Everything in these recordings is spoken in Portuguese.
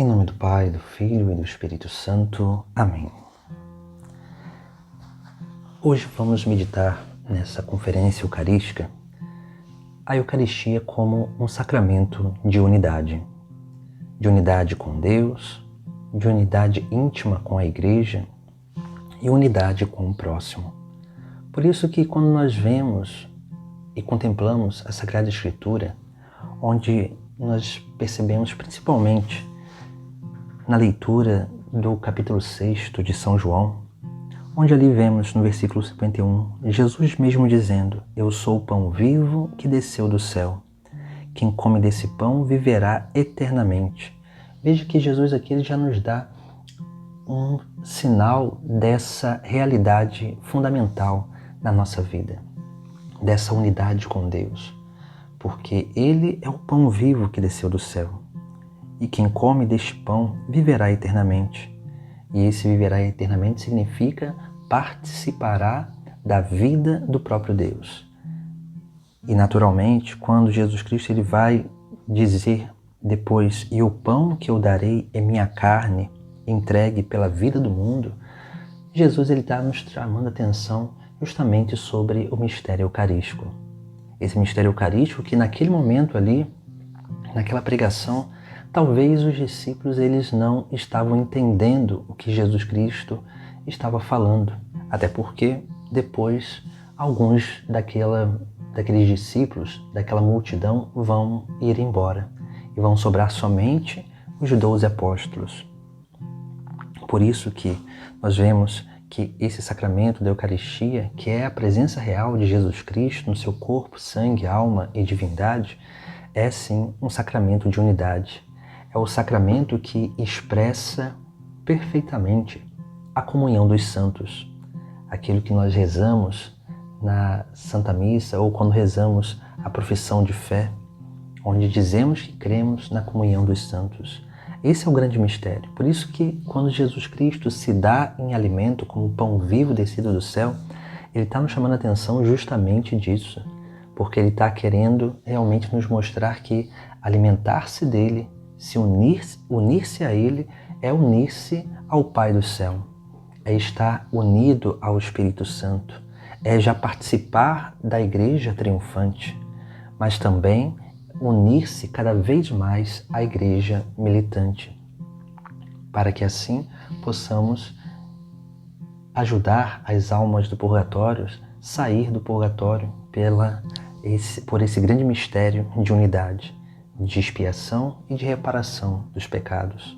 Em nome do Pai, do Filho e do Espírito Santo. Amém. Hoje vamos meditar nessa conferência eucarística a Eucaristia como um sacramento de unidade com Deus, de unidade íntima com a Igreja e unidade com o próximo. Por isso que quando nós vemos e contemplamos a Sagrada Escritura, onde nós percebemos principalmente na leitura do capítulo 6 de São João, onde ali vemos no versículo 51, Jesus mesmo dizendo: Eu sou o pão vivo que desceu do céu. Quem come desse pão viverá eternamente. Veja que Jesus aqui ele já nos dá um sinal dessa realidade fundamental na nossa vida, dessa unidade com Deus, porque Ele é o pão vivo que desceu do céu. E quem come deste pão viverá eternamente. E esse viverá eternamente significa participará da vida do próprio Deus. E naturalmente, quando Jesus Cristo ele vai dizer depois: e o pão que eu darei é minha carne, entregue pela vida do mundo, Jesus ele está nos chamando a atenção justamente sobre o mistério eucarístico. Esse mistério eucarístico que naquele momento ali, naquela pregação, talvez os discípulos eles não estavam entendendo o que Jesus Cristo estava falando. Até porque depois alguns daqueles discípulos, daquela multidão, vão ir embora. E vão sobrar somente os 12 apóstolos. Por isso que nós vemos que esse sacramento da Eucaristia, que é a presença real de Jesus Cristo no seu corpo, sangue, alma e divindade, é sim um sacramento de unidade. É o sacramento que expressa perfeitamente a comunhão dos santos. Aquilo que nós rezamos na Santa Missa ou quando rezamos a profissão de fé, onde dizemos que cremos na comunhão dos santos. Esse é o grande mistério. Por isso que quando Jesus Cristo se dá em alimento como pão vivo descido do céu, ele está nos chamando a atenção justamente disso, porque ele está querendo realmente nos mostrar que alimentar-se dele, se unir-se a ele, é unir-se ao Pai do céu, é estar unido ao Espírito Santo, é já participar da Igreja triunfante, mas também unir-se cada vez mais à Igreja militante, para que assim possamos ajudar as almas do purgatório a sair do purgatório por esse grande mistério de unidade, de expiação e de reparação dos pecados.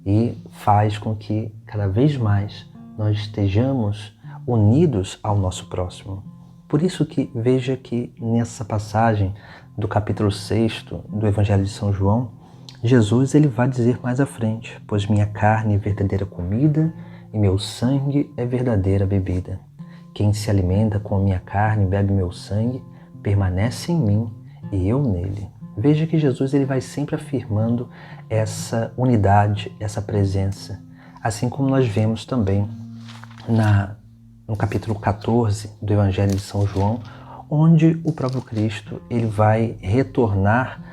E faz com que cada vez mais nós estejamos unidos ao nosso próximo. Por isso que veja que nessa passagem do capítulo 6 do Evangelho de São João, Jesus ele vai dizer mais à frente: pois minha carne é verdadeira comida e meu sangue é verdadeira bebida. Quem se alimenta com a minha carne e bebe meu sangue, permanece em mim e eu nele. Veja que Jesus ele vai sempre afirmando essa unidade, essa presença, assim como nós vemos também no capítulo 14 do Evangelho de São João, onde o próprio Cristo ele vai retornar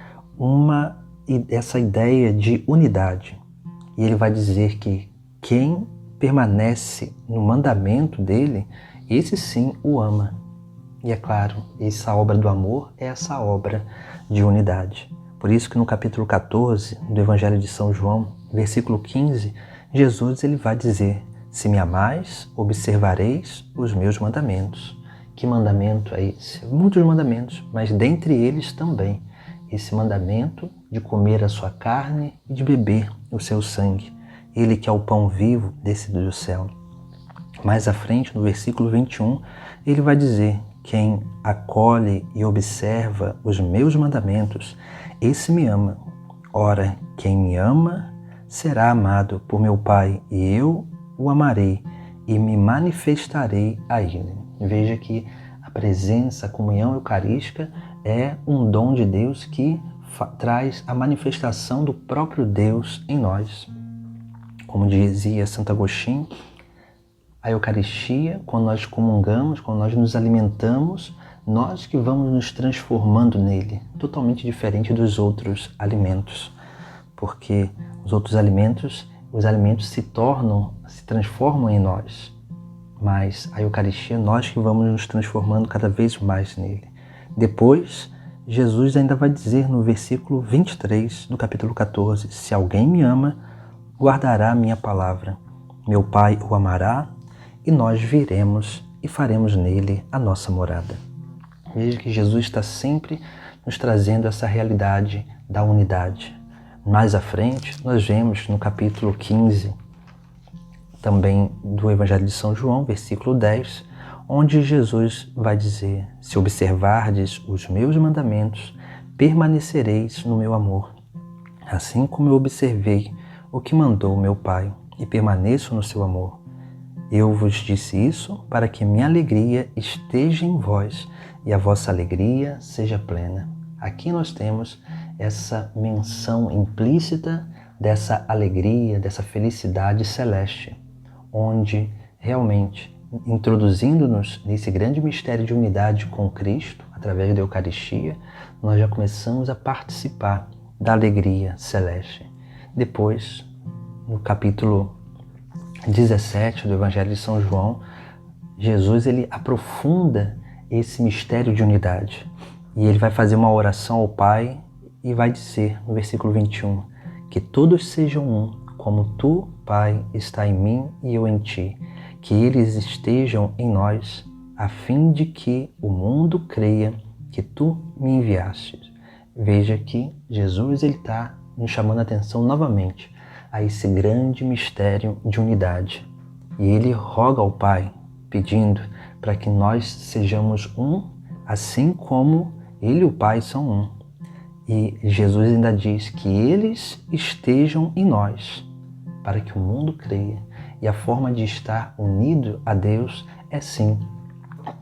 essa ideia de unidade. E ele vai dizer que quem permanece no mandamento dele, esse sim o ama. E é claro, essa obra do amor é essa obra de unidade. Por isso que no capítulo 14 do Evangelho de São João, versículo 15, Jesus ele vai dizer: se me amais, observareis os meus mandamentos. Que mandamento é esse? Muitos mandamentos, mas dentre eles também esse mandamento de comer a sua carne e de beber o seu sangue. Ele que é o pão vivo descido do céu. Mais à frente, no versículo 21, ele vai dizer: quem acolhe e observa os meus mandamentos, esse me ama. Ora, quem me ama será amado por meu Pai, e eu o amarei e me manifestarei a ele. Veja que a presença, a comunhão eucarística é um dom de Deus que traz a manifestação do próprio Deus em nós. Como dizia Santo Agostinho, a Eucaristia, quando nós comungamos, quando nós nos alimentamos, nós que vamos nos transformando nele, totalmente diferente dos outros alimentos. Porque os outros alimentos, os alimentos se transformam em nós. Mas a Eucaristia, nós que vamos nos transformando cada vez mais nele. Depois, Jesus ainda vai dizer no versículo 23 do capítulo 14, se alguém me ama, guardará a minha palavra. Meu Pai o amará e nós viremos e faremos nele a nossa morada. Veja que Jesus está sempre nos trazendo essa realidade da unidade. Mais à frente, nós vemos no capítulo 15, também do Evangelho de São João, versículo 10, onde Jesus vai dizer, se observardes os meus mandamentos, permanecereis no meu amor, assim como eu observei o que mandou meu Pai e permaneço no seu amor. Eu vos disse isso para que minha alegria esteja em vós e a vossa alegria seja plena. Aqui nós temos essa menção implícita dessa alegria, dessa felicidade celeste, onde realmente, introduzindo-nos nesse grande mistério de unidade com Cristo, através da Eucaristia, nós já começamos a participar da alegria celeste. Depois, no capítulo 17 do Evangelho de São João, Jesus ele aprofunda esse mistério de unidade. E ele vai fazer uma oração ao Pai e vai dizer, no versículo 21, que todos sejam um, como tu, Pai, está em mim e eu em ti, que eles estejam em nós, a fim de que o mundo creia que tu me enviaste. Veja que Jesus está nos chamando a atenção novamente a esse grande mistério de unidade. E ele roga ao Pai, pedindo para que nós sejamos um, assim como ele e o Pai são um. E Jesus ainda diz que eles estejam em nós, para que o mundo creia. E a forma de estar unido a Deus é sim,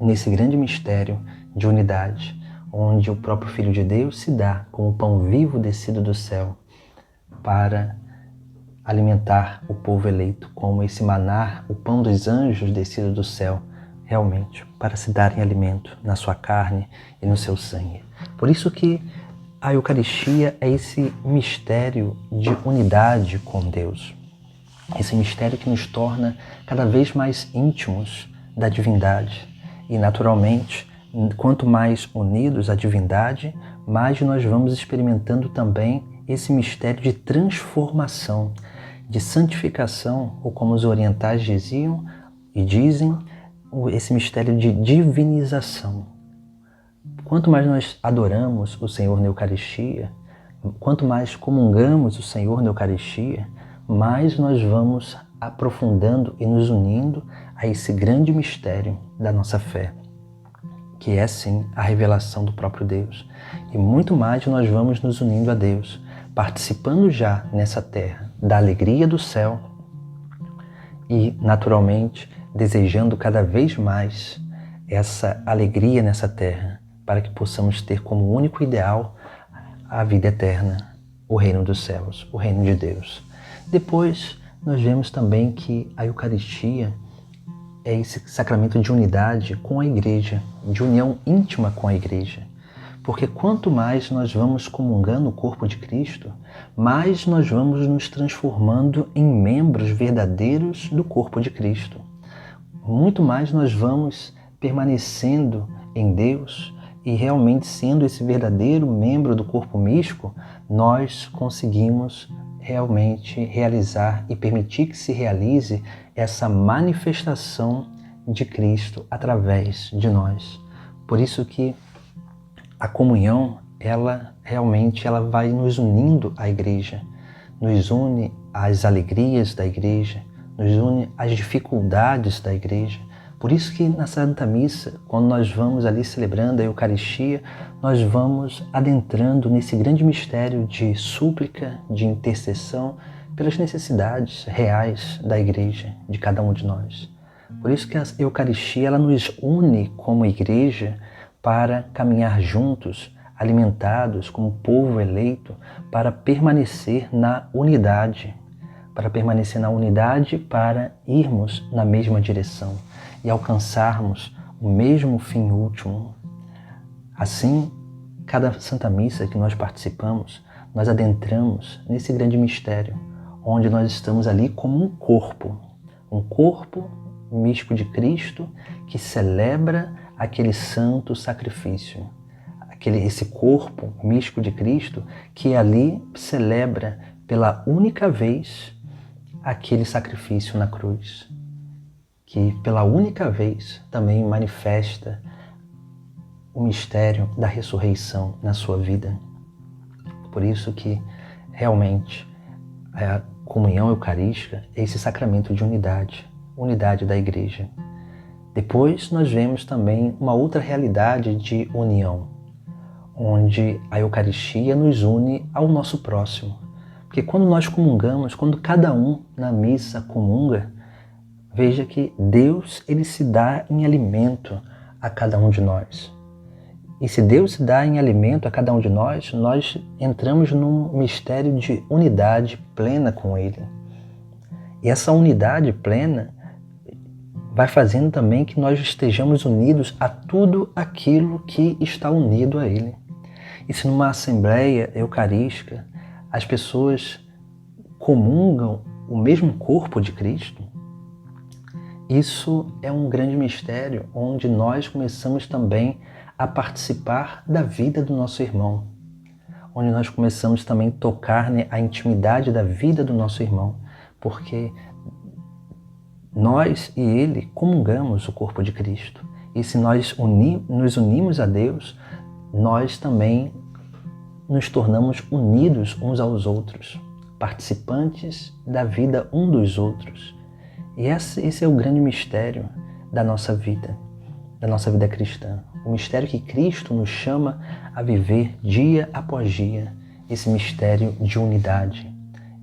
nesse grande mistério de unidade, onde o próprio Filho de Deus se dá como pão vivo descido do céu para alimentar o povo eleito, como esse maná, o pão dos anjos descido do céu, realmente, para se darem alimento na sua carne e no seu sangue. Por isso que a Eucaristia é esse mistério de unidade com Deus. Esse mistério que nos torna cada vez mais íntimos da divindade. E, naturalmente, quanto mais unidos à divindade, mais nós vamos experimentando também esse mistério de transformação, de santificação, ou como os orientais diziam e dizem, esse mistério de divinização. Quanto mais nós adoramos o Senhor na Eucaristia, quanto mais comungamos o Senhor na Eucaristia, mais nós vamos aprofundando e nos unindo a esse grande mistério da nossa fé, que é sim a revelação do próprio Deus. E muito mais nós vamos nos unindo a Deus, participando já nessa terra da alegria do céu e, naturalmente, desejando cada vez mais essa alegria nessa terra, para que possamos ter como único ideal a vida eterna, o reino dos céus, o reino de Deus. Depois, nós vemos também que a Eucaristia é esse sacramento de unidade com a Igreja, de união íntima com a Igreja. Porque quanto mais nós vamos comungando o corpo de Cristo, mais nós vamos nos transformando em membros verdadeiros do corpo de Cristo. Muito mais nós vamos permanecendo em Deus e realmente sendo esse verdadeiro membro do corpo místico, nós conseguimos realmente realizar e permitir que se realize essa manifestação de Cristo através de nós. Por isso que a comunhão, ela vai nos unindo à Igreja, nos une às alegrias da Igreja, nos une às dificuldades da Igreja. Por isso que na Santa Missa, quando nós vamos ali celebrando a Eucaristia, nós vamos adentrando nesse grande mistério de súplica, de intercessão pelas necessidades reais da Igreja, de cada um de nós. Por isso que a Eucaristia ela nos une como Igreja para caminhar juntos, alimentados como povo eleito, para permanecer na unidade, para irmos na mesma direção e alcançarmos o mesmo fim último. Assim, cada Santa Missa que nós participamos, nós adentramos nesse grande mistério, onde nós estamos ali como um corpo místico de Cristo que celebra aquele santo sacrifício. Esse corpo místico de Cristo que ali celebra pela única vez aquele sacrifício na cruz, que pela única vez também manifesta o mistério da ressurreição na sua vida. Por isso que realmente a comunhão eucarística é esse sacramento de unidade da igreja. Depois nós vemos também uma outra realidade de união, onde a Eucaristia nos une ao nosso próximo. Porque quando nós comungamos, quando cada um na missa comunga, veja que Deus ele se dá em alimento a cada um de nós. E se Deus se dá em alimento a cada um de nós, nós entramos num mistério de unidade plena com Ele. E essa unidade plena vai fazendo também que nós estejamos unidos a tudo aquilo que está unido a Ele. E se numa assembleia eucarística as pessoas comungam o mesmo corpo de Cristo, isso é um grande mistério onde nós começamos também a participar da vida do nosso irmão, onde nós começamos também a tocar a intimidade da vida do nosso irmão, porque nós e ele comungamos o corpo de Cristo. E se nós nos unimos a Deus, nós também nos tornamos unidos uns aos outros, participantes da vida um dos outros. E esse é o grande mistério da nossa vida cristã. O mistério que Cristo nos chama a viver dia após dia, esse mistério de unidade,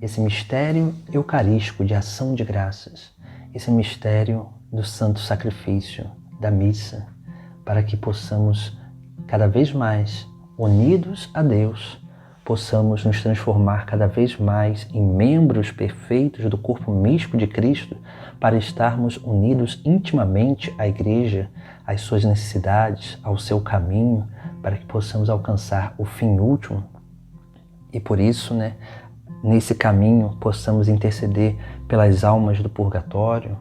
esse mistério eucarístico de ação de graças, esse mistério do santo sacrifício, da missa, para que possamos cada vez mais, unidos a Deus, possamos nos transformar cada vez mais em membros perfeitos do corpo místico de Cristo, para estarmos unidos intimamente à Igreja, às suas necessidades, ao seu caminho, para que possamos alcançar o fim último. E por isso, nesse caminho, possamos interceder pelas almas do purgatório,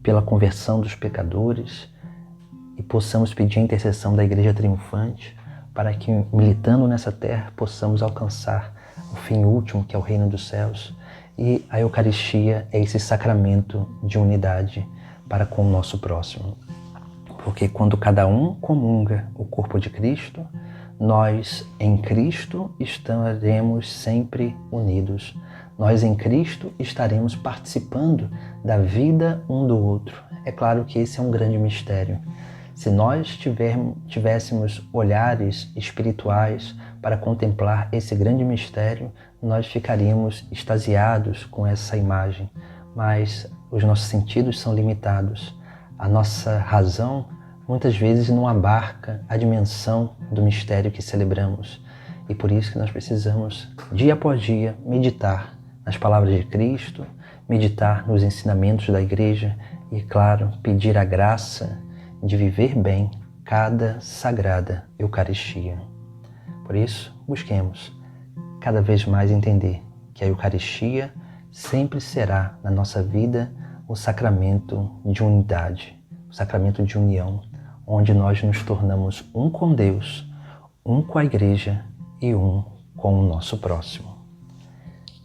pela conversão dos pecadores, e possamos pedir a intercessão da Igreja triunfante, para que, militando nessa terra, possamos alcançar o fim último, que é o reino dos céus. E a Eucaristia é esse sacramento de unidade para com o nosso próximo. Porque quando cada um comunga o corpo de Cristo, nós em Cristo estaremos sempre unidos. Nós em Cristo estaremos participando da vida um do outro. É claro que esse é um grande mistério. Se nós tivéssemos olhares espirituais para contemplar esse grande mistério, nós ficaríamos extasiados com essa imagem, mas os nossos sentidos são limitados. A nossa razão muitas vezes não abarca a dimensão do mistério que celebramos. E por isso que nós precisamos, dia após dia, meditar nas palavras de Cristo, meditar nos ensinamentos da Igreja e, claro, pedir a graça de viver bem cada sagrada Eucaristia. Por isso, busquemos cada vez mais entender que a Eucaristia sempre será na nossa vida o sacramento de unidade, o sacramento de união, onde nós nos tornamos um com Deus, um com a Igreja e um com o nosso próximo.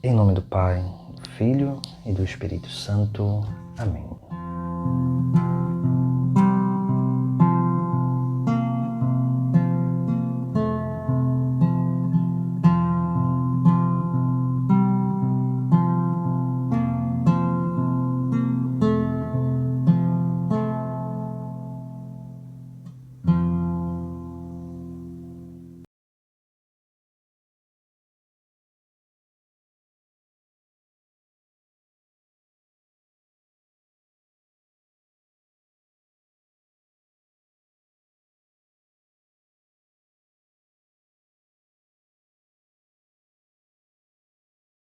Em nome do Pai, do Filho e do Espírito Santo. Amém.